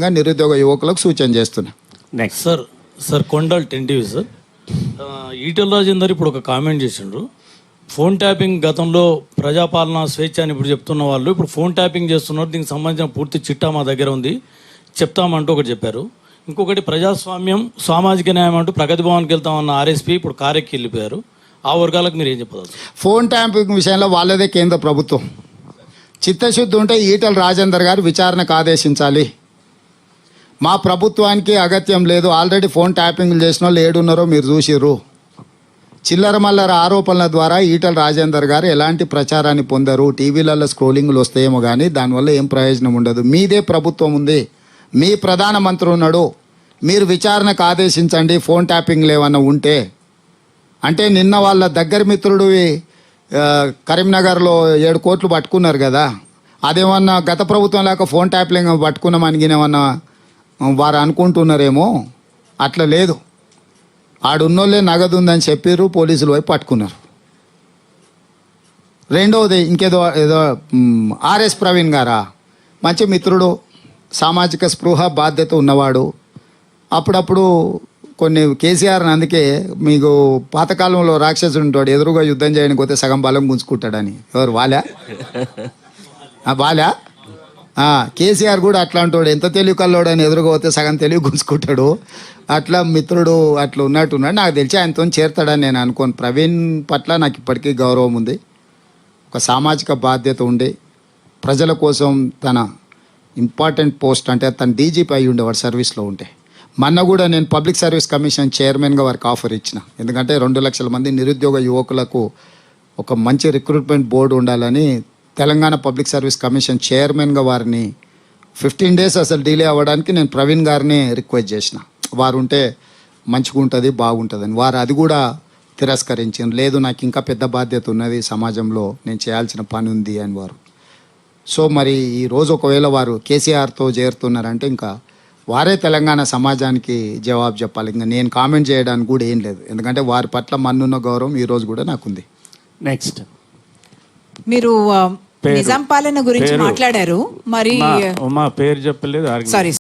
గా నిరుద్యోగ యువకులకు సూచన చేస్తున్నా. Next sir Kondal 10 TV sir. Etela Rajender ఇప్పుడు ఒక కామెంట్ చేసిండ్రు. ఫోన్ ట్యాపింగ్ గతంలో ప్రజాపాలన స్వేచ్ఛ అని ఇప్పుడు చెప్తున్న వాళ్ళు ఇప్పుడు ఫోన్ ట్యాపింగ్ చేస్తున్నారు, దీనికి సంబంధించిన పూర్తి చిట్టా మా దగ్గర ఉంది చెప్తామంటూ ఒకటి చెప్పారు. ఇంకొకటి ప్రజాస్వామ్యం సామాజిక న్యాయం అంటూ ప్రగతి భవన్కి వెళ్తామన్న ఆర్ఎస్పీ ఇప్పుడు కారెక్కి వెళ్ళిపోయారు. ఆ వర్గాలకు మీరు ఏం చెప్పాలి? ఫోన్ ట్యాపింగ్ విషయంలో వాళ్ళదే కేంద్ర ప్రభుత్వం. చిత్తశుద్ధి ఉంటే ఈటెల రాజేందర్ గారు విచారణకు ఆదేశించాలి. మా ప్రభుత్వానికి అగత్యం లేదు. ఆల్రెడీ ఫోన్ ట్యాపింగ్లు చేసిన వాళ్ళు ఏడున్నారో మీరు చూసిర్రు. చిల్లర మల్లర ఆరోపణల ద్వారా ఈటెల రాజేందర్ గారు ఎలాంటి ప్రచారాన్ని పొందరు. టీవీలలో స్క్రోలింగ్లు వస్తాయేమో కానీ దానివల్ల ఏం ప్రయోజనం ఉండదు. మీదే ప్రభుత్వం ఉంది, మీ ప్రధానమంత్రి ఉన్నాడు, మీరు విచారణకు ఆదేశించండి ఫోన్ ట్యాపింగ్లు ఏమన్నా ఉంటే. అంటే నిన్న వాళ్ళ దగ్గర మిత్రుడు కరీంనగర్లో 7 కోట్లు పట్టుకున్నారు కదా, అదేమన్నా గత ప్రభుత్వం లేక ఫోన్ ట్యాపింగ్ పట్టుకున్నామని ఏమన్నా వారు అనుకుంటున్నారేమో. అట్లా లేదు. ఆడున్నోళ్ళే నగదు ఉందని చెప్పారు, పోలీసులు పోయి పట్టుకున్నారు. రెండవది ఏదో ఆర్ఎస్ ప్రవీణ్ గారా, మంచి మిత్రుడు, సామాజిక స్పృహ బాధ్యత ఉన్నవాడు. అప్పుడప్పుడు కొన్ని కేసీఆర్ని అందుకే మీకు పాతకాలంలో రాక్షసుడు ఉంటాడు, ఎదురుగా యుద్ధం చేయడానికి పోతే సగం బలం గుంజుకుంటాడని. ఎవరు వాలా కేసీఆర్ కూడా అట్లా అంటాడు, ఎంత తెలివి కల్లోడు అని ఎదురుగా పోతే సగం తెలివి గుంజుకుంటాడు. అట్లా మిత్రుడు అట్లా ఉన్నట్టున్నాడు. నాకు తెలిసి ఆయనతో చేరుతాడని నేను అనుకోను. ప్రవీణ్ పట్ల నాకు ఇప్పటికీ గౌరవం ఉంది. ఒక సామాజిక బాధ్యత ఉండి ప్రజల కోసం తన ఇంపార్టెంట్ పోస్ట్ అంటే తన డీజీపీ అయి ఉండేవాడు సర్వీస్లో ఉంటే. మొన్న కూడా నేను పబ్లిక్ సర్వీస్ కమిషన్ చైర్మన్గా వారికి ఆఫర్ ఇచ్చిన. ఎందుకంటే 2 లక్షల మంది నిరుద్యోగ యువకులకు ఒక మంచి రిక్రూట్మెంట్ బోర్డు ఉండాలని తెలంగాణ పబ్లిక్ సర్వీస్ కమిషన్ చైర్మన్గా వారిని 15 డేస్ అసలు డిలే అవ్వడానికి నేను ప్రవీణ్ గారిని రిక్వెస్ట్ చేసిన. వారు ఉంటే మంచిగా ఉంటుంది, బాగుంటుందని. వారు అది కూడా తిరస్కరించారు. లేదు, నాకు ఇంకా పెద్ద బాధ్యత ఉన్నది, సమాజంలో నేను చేయాల్సిన పని ఉంది అని వారు. సో మరి ఈరోజు ఒకవేళ వారు కేసీఆర్తో చేరుతున్నారంటే ఇంకా వారే తెలంగాణ సమాజానికి జవాబు చెప్పాలి. ఇంకా నేను కామెంట్ చేయడానికి కూడా ఏం లేదు, ఎందుకంటే వారి పట్ల మన్నున్న గౌరవం ఈరోజు కూడా నాకుంది. నెక్స్ట్ మీరు నిజాం పాలన గురించి మాట్లాడారు, మరి మా పేరు చెప్పలేదు. సారీ